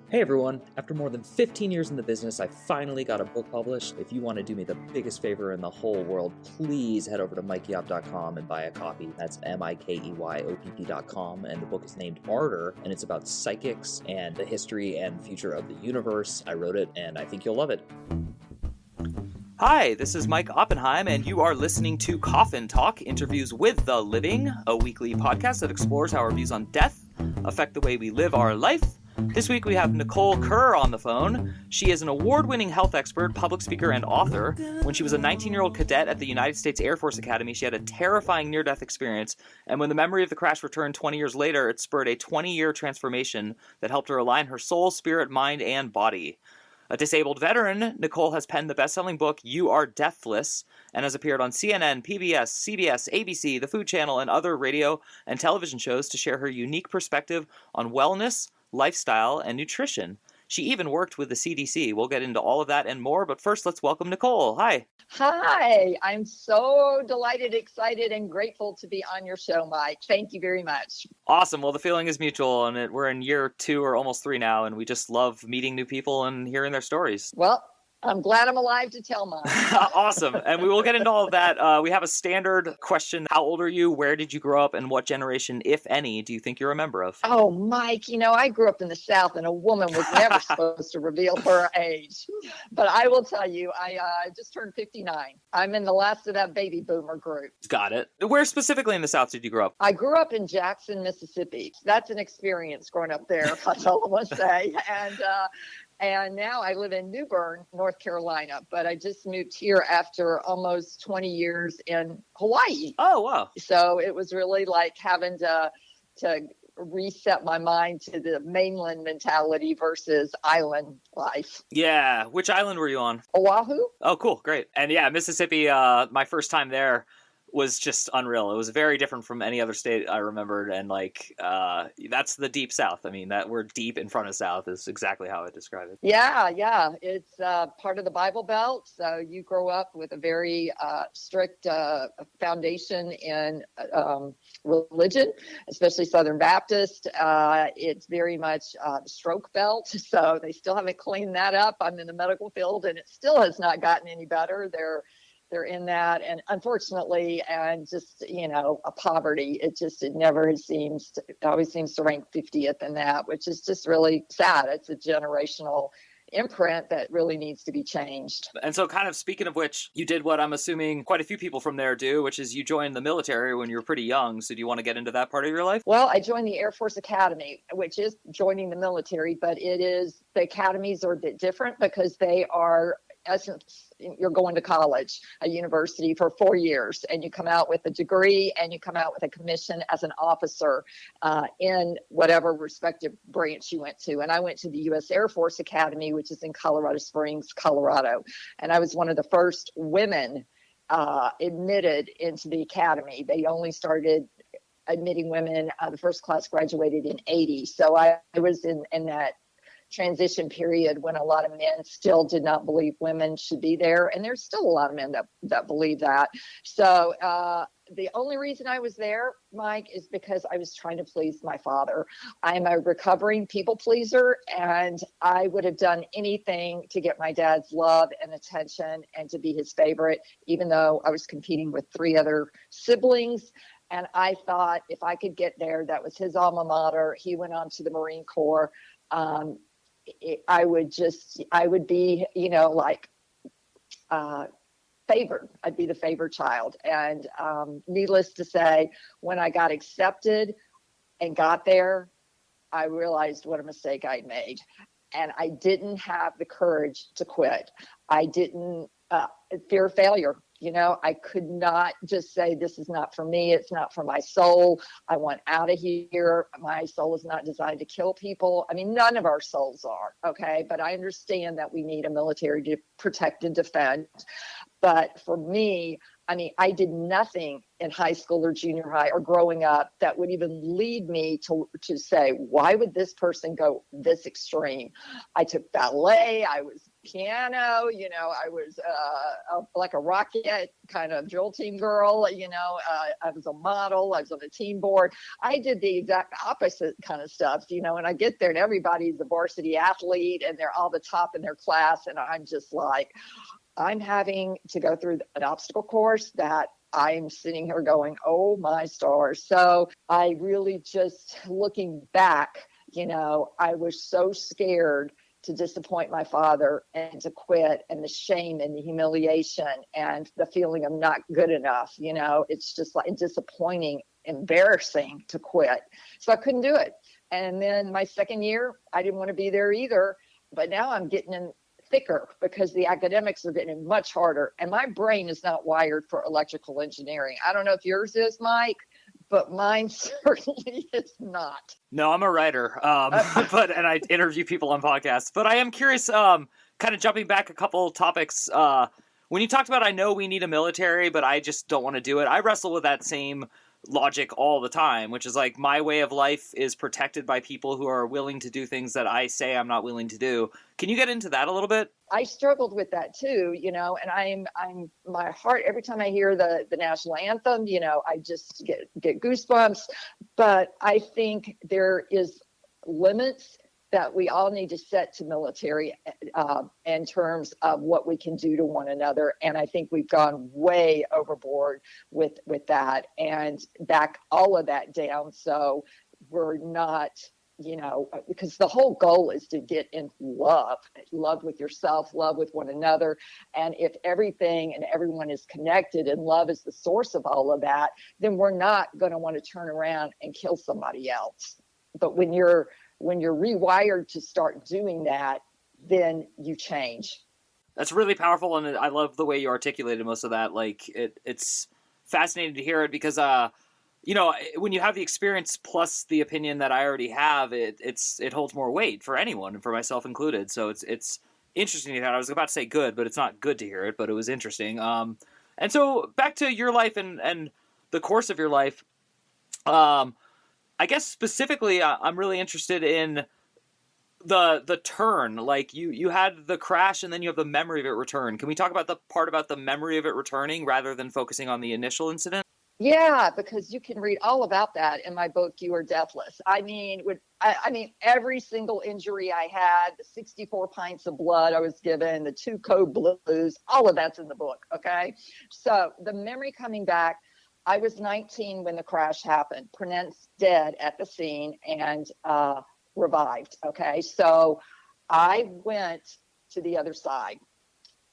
Hey everyone, after more than 15 years in the business, I finally got a book published. If you want to do me the biggest favor in the whole world, please head over to mikeyop.com and buy a copy. That's MIKEYOPP.com, and the book is named Martyr, and it's about psychics and the history and future of the universe. I wrote it, and I think you'll love it. Hi, this is Mike Oppenheim, and you are listening to Coffin Talk, Interviews with the Living, a weekly podcast that explores how our views on death affect the way we live our life. This week we have Nicole Kerr on the phone. She is an award-winning health expert, public speaker, and author. When she was a 19-year-old cadet at the United States Air Force Academy, she had a terrifying near-death experience, and when the memory of the crash returned 20 years later, it spurred a 20-year transformation that helped her align her soul, spirit, mind, and body. A disabled veteran, Nicole has penned the best-selling book Are Deathless and has appeared on CNN, PBS, CBS, ABC, the Food Channel, and other radio and television shows to share her unique perspective on wellness, lifestyle, and nutrition. She even worked with the CDC. We'll get into all of that and more, but first let's welcome Nicole. Hi. Hi, I'm so delighted, excited, and grateful to be on your show, Mike. Thank you very much. Awesome. Well, the feeling is mutual, and we're in year 2 or almost 3 now, and we just love meeting new people and hearing their stories. Well, I'm glad I'm alive to tell mine. Awesome. And we will get into all of that. We have a standard question. How old are you? Where did you grow up? And what generation, if any, do you think you're a member of? Oh, Mike, I grew up in the South, and a woman was never supposed to reveal her age. But I will tell you, I just turned 59. I'm in the last of that baby boomer group. Got it. Where specifically in the South did you grow up? I grew up in Jackson, Mississippi. That's an experience growing up there, that's all I want to say. And now I live in New Bern, North Carolina, but I just moved here after almost 20 years in Hawaii. Oh, wow. So it was really like having to reset my mind to the mainland mentality versus island life. Yeah. Which island were you on? Oahu. Oh, cool. Great. And yeah, Mississippi, my first time there was just unreal. It was very different from any other state I remembered, and that's the deep South. I mean, that we're deep in front of South is exactly how I describe it. Yeah, it's part of the Bible Belt, so you grow up with a very strict foundation in religion, especially Southern Baptist. It's very much the stroke belt, so they still haven't cleaned that up. I'm in the medical field, and it still has not gotten any better. They're in that, and unfortunately, and just a poverty. It always seems to rank 50th in that, which is just really sad. It's a generational imprint that really needs to be changed. And so, kind of speaking of which, you did what I'm assuming quite a few people from there do, which is you joined the military when you were pretty young. So do you want to get into that part of your life? Well, I joined the Air Force Academy, which is joining the military, but the academies are a bit different because they are essence, you're going to college, a university for 4 years, and you come out with a degree and you come out with a commission as an officer in whatever respective branch you went to. And I went to the U.S. Air Force Academy, which is in Colorado Springs, Colorado. And I was one of the first women admitted into the academy. They only started admitting women. The first class graduated in 80. So I was in that transition period when a lot of men still did not believe women should be there, and there's still a lot of men that believe that. So the only reason I was there, Mike, is because I was trying to please my father. I'm a recovering people pleaser, and I would have done anything to get my dad's love and attention and to be his favorite, even though I was competing with 3 other siblings. And I thought if I could get there, that was his alma mater. He went on to the Marine Corps. I would be, favored. I'd be the favored child. And needless to say, when I got accepted and got there, I realized what a mistake I'd made. And I didn't have the courage to quit. I didn't fear failure. I could not just say, this is not for me. It's not for my soul. I want out of here. My soul is not designed to kill people. I mean, none of our souls are. Okay. But I understand that we need a military to protect and defend. But for me, I mean, I did nothing in high school or junior high or growing up that would even lead me to say, why would this person go this extreme? I took ballet, I was piano, you know, I was like a rocket kind of drill team girl, you know, I was a model, I was on the team board. I did the exact opposite kind of stuff, you know, and I get there and everybody's a varsity athlete and they're all the top in their class. And I'm just like, I'm having to go through an obstacle course that I'm sitting here going, oh my stars. So I really just looking back, you know, I was so scared to disappoint my father and to quit, and the shame and the humiliation and the feeling of not good enough. You know, it's just like disappointing, embarrassing to quit. So I couldn't do it. And then my second year, I didn't want to be there either. But now I'm getting in thicker because the academics are getting much harder, and my brain is not wired for electrical engineering. I don't know if yours is, Mike, but mine certainly is not. No, I'm a writer, and I interview people on podcasts. But I am curious, kind of jumping back a couple topics. When you talked about, I know we need a military, but I just don't want to do it. I wrestle with that same logic all the time, which is like my way of life is protected by people who are willing to do things that I say I'm not willing to do. Can you get into that a little bit? I struggled with that too, you know, and I'm my heart, every time I hear the national anthem, you know, I just get goosebumps. But I think there is limits that we all need to set to military in terms of what we can do to one another. And I think we've gone way overboard with that and back all of that down. So we're not, you know, because the whole goal is to get in love with yourself, love with one another. And if everything and everyone is connected and love is the source of all of that, then we're not going to want to turn around and kill somebody else. But when you're rewired to start doing that, then you change. That's really powerful, and I love the way you articulated most of that. Like, it's fascinating to hear it because, you know, when you have the experience plus the opinion that I already have, it holds more weight for anyone, and for myself included. So it's interesting to hear. I was about to say good, but it's not good to hear it, but it was interesting. And so back to your life and the course of your life. I guess specifically, I'm really interested in the turn. Like you had the crash and then you have the memory of it return. Can we talk about the part about the memory of it returning rather than focusing on the initial incident? Yeah, because you can read all about that in my book, You Are Deathless. I mean, every single injury I had, the 64 pints of blood I was given, the 2 code blues, all of that's in the book. Okay. So the memory coming back, I was 19 when the crash happened, pronounced dead at the scene and revived. Okay. So I went to the other side.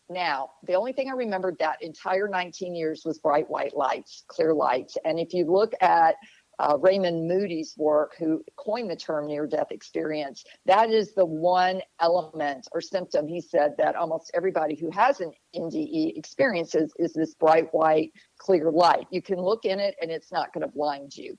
Now, the only thing I remembered that entire 19 years was bright white lights, clear lights. And if you look at Raymond Moody's work, who coined the term near-death experience, that is the one element or symptom, he said, that almost everybody who has an NDE experiences is this bright white, clear light. You can look in it and it's not going to blind you.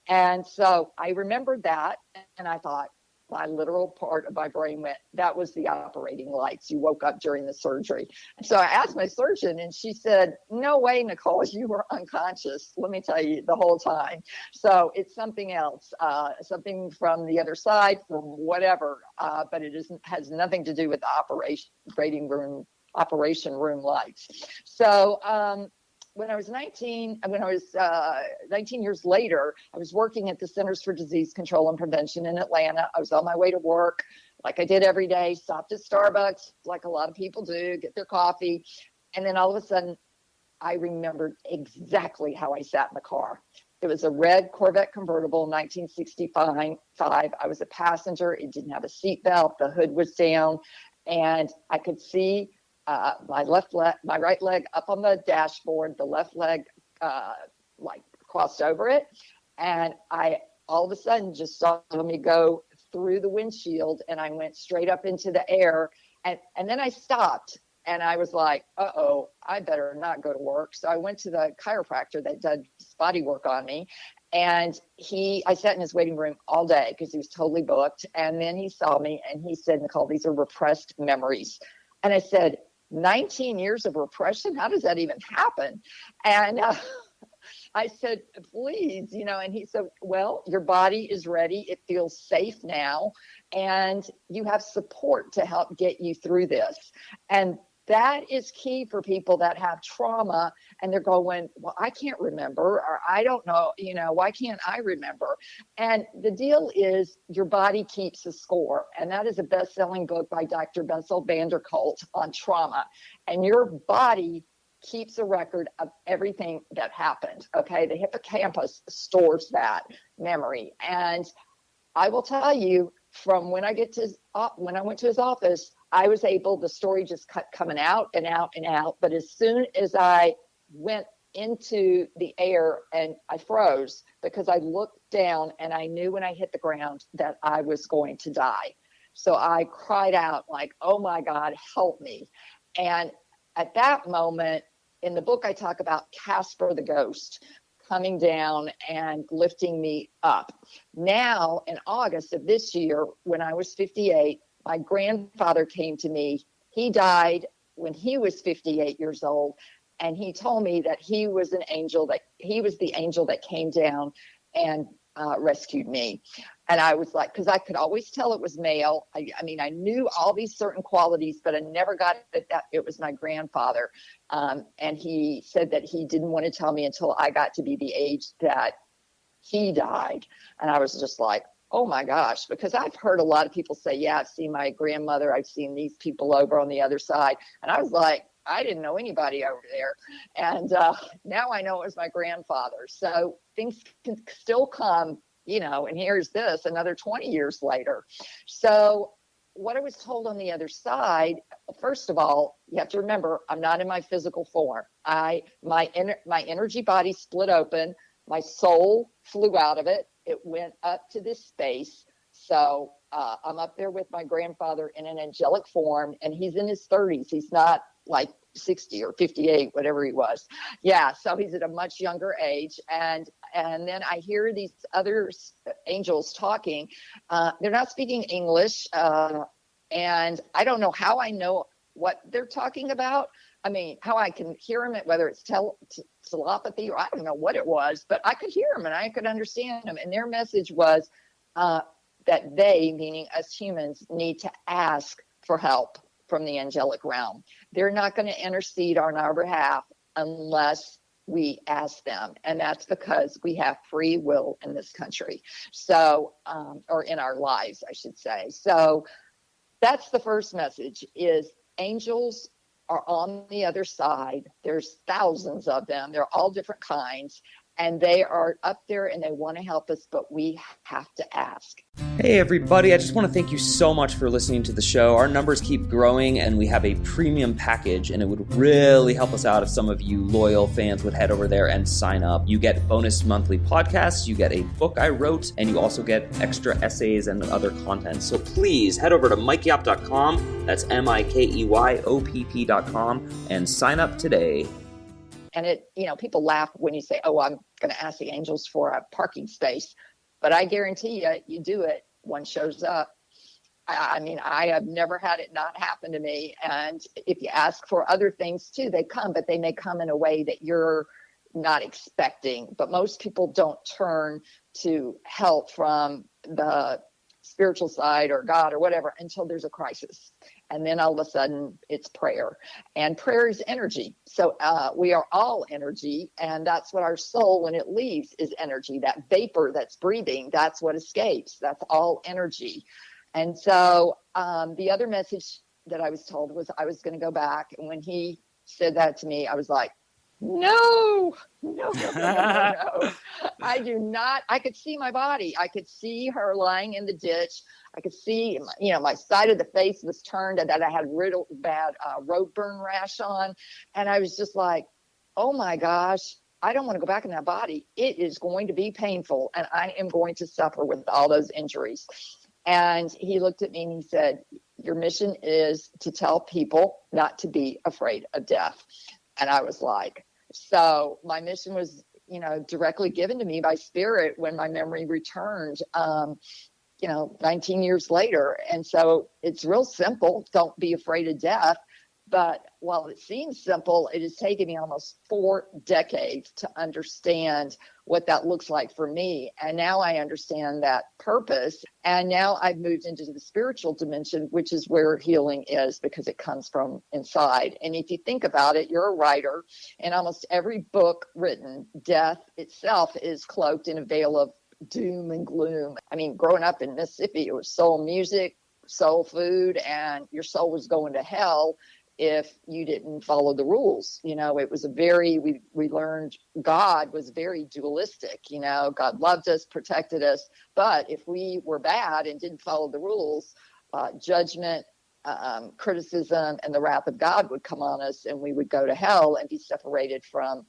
And so I remembered that, and I thought, my literal part of my brain went, that was the operating lights. You woke up during the surgery. And so I asked my surgeon and she said, no way, Nicole, you were unconscious. Let me tell you, the whole time. So it's something else, something from the other side, from whatever, but it has nothing to do with the operation room lights. So, when I was 19 years later, I was working at the Centers for Disease Control and Prevention in Atlanta. I was on my way to work, like I did every day, stopped at Starbucks, like a lot of people do, get their coffee. And then all of a sudden, I remembered exactly how I sat in the car. It was a red Corvette convertible, 1965. I was a passenger. It didn't have a seatbelt. The hood was down. And I could see my right leg up on the dashboard, the left leg like crossed over it, and I all of a sudden just saw me go through the windshield, and I went straight up into the air, and then I stopped, and I was like, uh-oh, I better not go to work. So I went to the chiropractor that did body work on me, and I sat in his waiting room all day because he was totally booked, and then he saw me and he said, Nicole, these are repressed memories. And I said, 19 years of repression? How does that even happen? And I said, please, and he said, well, your body is ready. It feels safe now. And you have support to help get you through this. And that is key for people that have trauma and they're going, well, I can't remember, or I don't know, why can't I remember? And the deal is your body keeps a score. And that is a best-selling book by Dr. Bessel van der Kolk on trauma. And your body keeps a record of everything that happened. Okay. The hippocampus stores that memory. And I will tell you, from when I went to his office, I was able, the story just kept coming out and out and out. But as soon as I went into the air and I froze, because I looked down and I knew when I hit the ground that I was going to die. So I cried out like, oh my God, help me. And at that moment in the book, I talk about Casper the ghost coming down and lifting me up. Now, in August of this year, when I was 58, my grandfather came to me. He died when he was 58 years old. And he told me that he was the angel that came down and rescued me. And I was like, because I could always tell it was male. I mean, I knew all these certain qualities, but I never got it that it was my grandfather. And he said that he didn't want to tell me until I got to be the age that he died. And I was just like, oh my gosh, because I've heard a lot of people say, yeah, I've seen my grandmother. I've seen these people over on the other side. And I was like, I didn't know anybody over there. And now I know it was my grandfather. So things can still come, and here's this another 20 years later. So what I was told on the other side, first of all, you have to remember, I'm not in my physical form. My energy body split open. My soul flew out of it. It went up to this space. So I'm up there with my grandfather in an angelic form, and he's in his 30s. He's not like 60 or 58, whatever he was. Yeah. So he's at a much younger age. And then I hear these other angels talking. They're not speaking English. And I don't know how I know what they're talking about. I mean, how I can hear them, whether it's telepathy or I don't know what it was, but I could hear them and I could understand them. And their message was that they, meaning us humans, need to ask for help from the angelic realm. They're not going to intercede on our behalf unless we ask them. And that's because we have free will in this country. So, or in our lives, I should say. So that's the first message is angels are on the other side. There's thousands of them. They're all different kinds. And they are up there and they want to help us, but we have to ask. Hey everybody, I just want to thank you so much for listening to the show. Our numbers keep growing and we have a premium package, and it would really help us out if some of you loyal fans would head over there and sign up. You get bonus monthly podcasts, you get a book I wrote, and you also get extra essays and other content. So please head over to mikeyop.com, that's MIKEYOPP.com, and sign up today. And people laugh when you say, oh, I'm going to ask the angels for a parking space. But I guarantee you do it, one shows up. I mean, I have never had it not happen to me. And if you ask for other things too, they come, but they may come in a way that you're not expecting. But most people don't turn to help from the spiritual side or God or whatever until there's a crisis. And then all of a sudden it's prayer, and prayer is energy. So we are all energy. And that's what our soul, when it leaves, is energy. That vapor that's breathing, that's what escapes. That's all energy. And so the other message that I was told was I was going to go back. And when he said that to me, I was like, no. I do not. I could see my body. I could see her lying in the ditch. I could see, my side of the face was turned and that I had real bad road burn rash on. And I was just like, oh my gosh, I don't want to go back in that body. It is going to be painful. And I am going to suffer with all those injuries. And he looked at me and he said, your mission is to tell people not to be afraid of death. And I was like, so my mission was, directly given to me by spirit when my memory returned, 19 years later. And so it's real simple. Don't be afraid of death. But while it seems simple, it has taken me almost 4 decades to understand what that looks like for me. And now I understand that purpose. And now I've moved into the spiritual dimension, which is where healing is, because it comes from inside. And if you think about it, you're a writer, and almost every book written, death itself is cloaked in a veil of doom and gloom. I mean, growing up in Mississippi, it was soul music, soul food, and your soul was going to hell if you didn't follow the rules. It was we learned God was very dualistic. God loved us, protected us, but if we were bad and didn't follow the rules, judgment, criticism, and the wrath of God would come on us, and we would go to hell and be separated from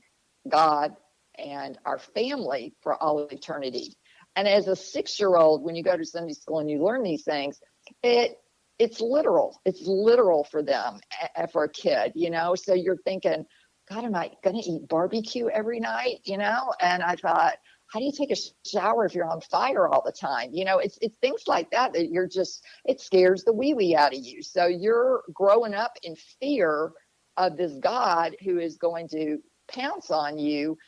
God and our family for all of eternity. And as a 6-year-old, when you go to Sunday school and you learn these things, it's literal. It's literal for them, for a kid, So you're thinking, God, am I going to eat barbecue every night, And I thought, how do you take a shower if you're on fire all the time? It's things like that it scares the wee out of you. So you're growing up in fear of this God who is going to pounce on you,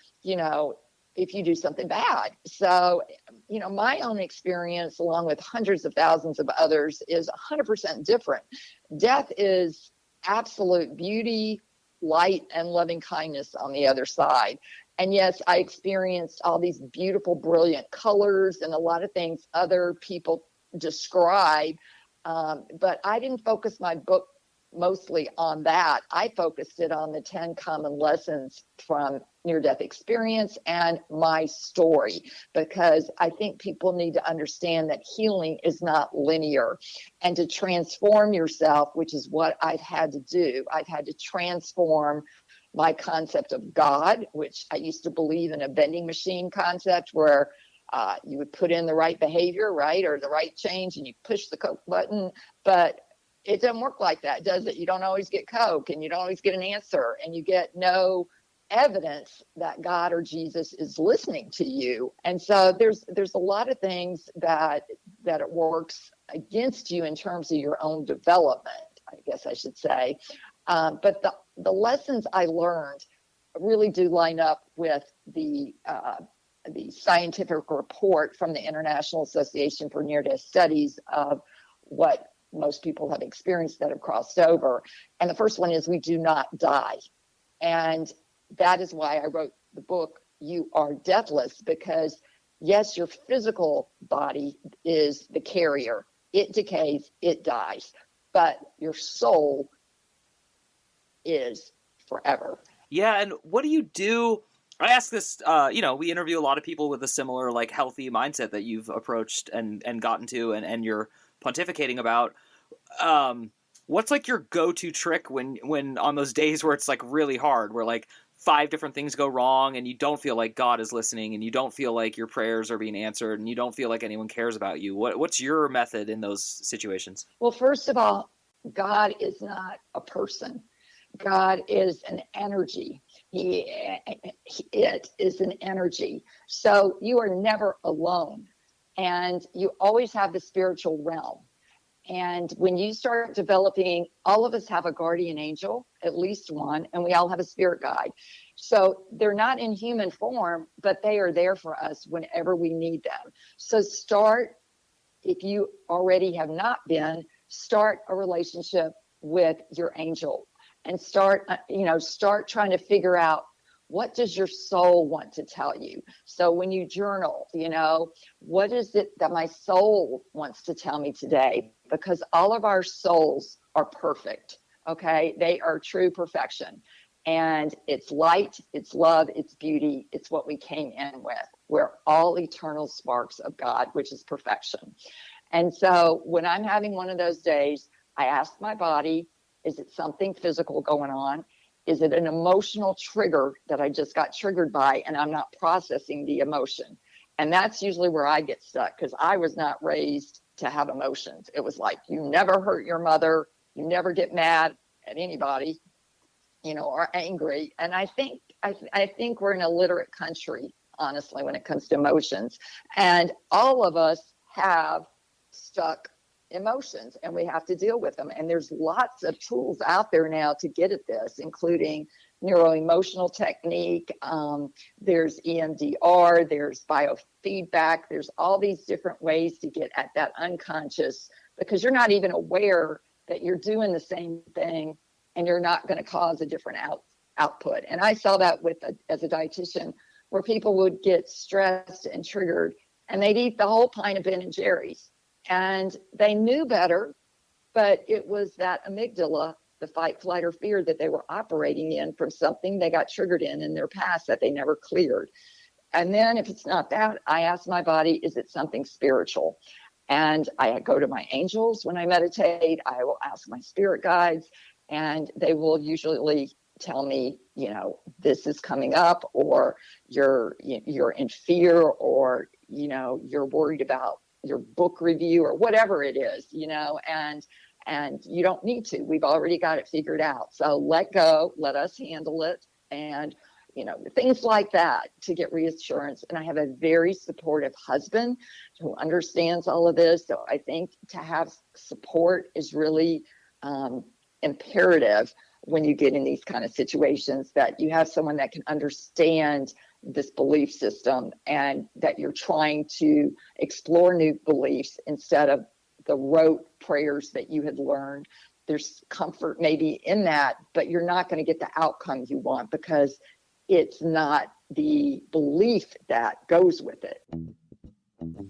if you do something bad. So, my own experience, along with hundreds of thousands of others, is 100% different. Death is absolute beauty, light, and loving kindness on the other side. And yes, I experienced all these beautiful, brilliant colors and a lot of things other people describe. But I didn't focus my book mostly on that. I focused it on the 10 common lessons from near-death experience and my story, because I think people need to understand that healing is not linear, and to transform yourself, which is what I've had to do. I've had to transform my concept of God, which I used to believe in a vending machine concept where you would put in the right behavior, right, or the right change, and you push the Coke button. But it doesn't work like that, does it? You don't always get Coke, and you don't always get an answer, and you get no evidence that God or Jesus is listening to you. And so there's a lot of things that it works against you in terms of your own development, I guess I should say. But the lessons I learned really do line up with the scientific report from the International Association for Near-Death Studies of what most people have experienced that have crossed over. And the first one is we do not die. And that is why I wrote the book, You Are Deathless, because yes, your physical body is the carrier. It decays, it dies, but your soul is forever. Yeah. And what do you do? I ask this, we interview a lot of people with a similar, healthy mindset that you've approached and gotten to, and you're pontificating about. What's your go-to trick when on those days where it's really hard, where 5 different things go wrong and you don't feel like God is listening and you don't feel like your prayers are being answered and you don't feel like anyone cares about you? What's your method in those situations? Well, first of all, God is not a person. God is an energy. It is an energy. So you are never alone, and you always have the spiritual realm. And when you start developing, all of us have a guardian angel, at least one, and we all have a spirit guide. So they're not in human form, but they are there for us whenever we need them. So if you already have not been, start a relationship with your angel, and start trying to figure out, what does your soul want to tell you? So when you journal, what is it that my soul wants to tell me today? Because all of our souls are perfect, okay? They are true perfection. And it's light, it's love, it's beauty, it's what we came in with. We're all eternal sparks of God, which is perfection. And so when I'm having one of those days, I ask my body, is it something physical going on? Is it an emotional trigger that I just got triggered by and I'm not processing the emotion? And that's usually where I get stuck, because I was not raised to have emotions. It was you never hurt your mother, you never get mad at anybody, or angry. And I think we're an illiterate country, honestly, when it comes to emotions. And all of us have stuck emotions, and we have to deal with them. And there's lots of tools out there now to get at this, including neuro-emotional technique. There's EMDR, there's biofeedback. There's all these different ways to get at that unconscious, because you're not even aware that you're doing the same thing and you're not going to cause a different output. And I saw that as a dietitian, where people would get stressed and triggered and they'd eat the whole pint of Ben & Jerry's. And they knew better, but it was that amygdala, the fight, flight, or fear that they were operating in from something they got triggered in their past that they never cleared. And then if it's not that, I ask my body, is it something spiritual? And I go to my angels when I meditate. I will ask my spirit guides, and they will usually tell me, this is coming up, or you're in fear, or, you're worried about your book review, or whatever it is, and you don't need to. We've already got it figured out. So let go, let us handle it, and things like that to get reassurance. And I have a very supportive husband who understands all of this. So I think to have support is really imperative when you get in these kind of situations, that you have someone that can understand this belief system, and that you're trying to explore new beliefs instead of the rote prayers that you had learned. There's comfort maybe in that, but you're not going to get the outcome you want, because it's not the belief that goes with it.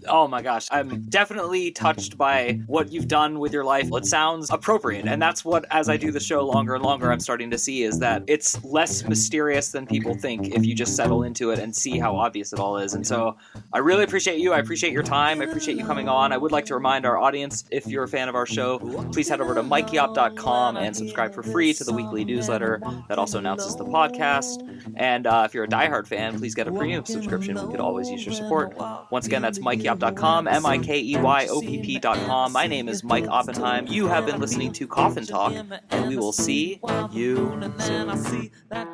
Oh my gosh, I'm definitely touched by what you've done with your life. It sounds appropriate, and that's what, as I do the show longer and longer, I'm starting to see, is that it's less mysterious than people think if you just settle into it and see how obvious it all is. And so I really appreciate you. I appreciate your time. I appreciate you coming on. I would like to remind our audience, if you're a fan of our show, please head over to MikeyOp.com and subscribe for free to the weekly newsletter that also announces the podcast. And if you're a diehard fan, please get a premium subscription. We could always use your support. Once again, that's MikeyOp.com, MikeyOpp.com. My name is Mike Oppenheim. You have been listening to Coffin Talk, and we will see you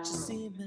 soon.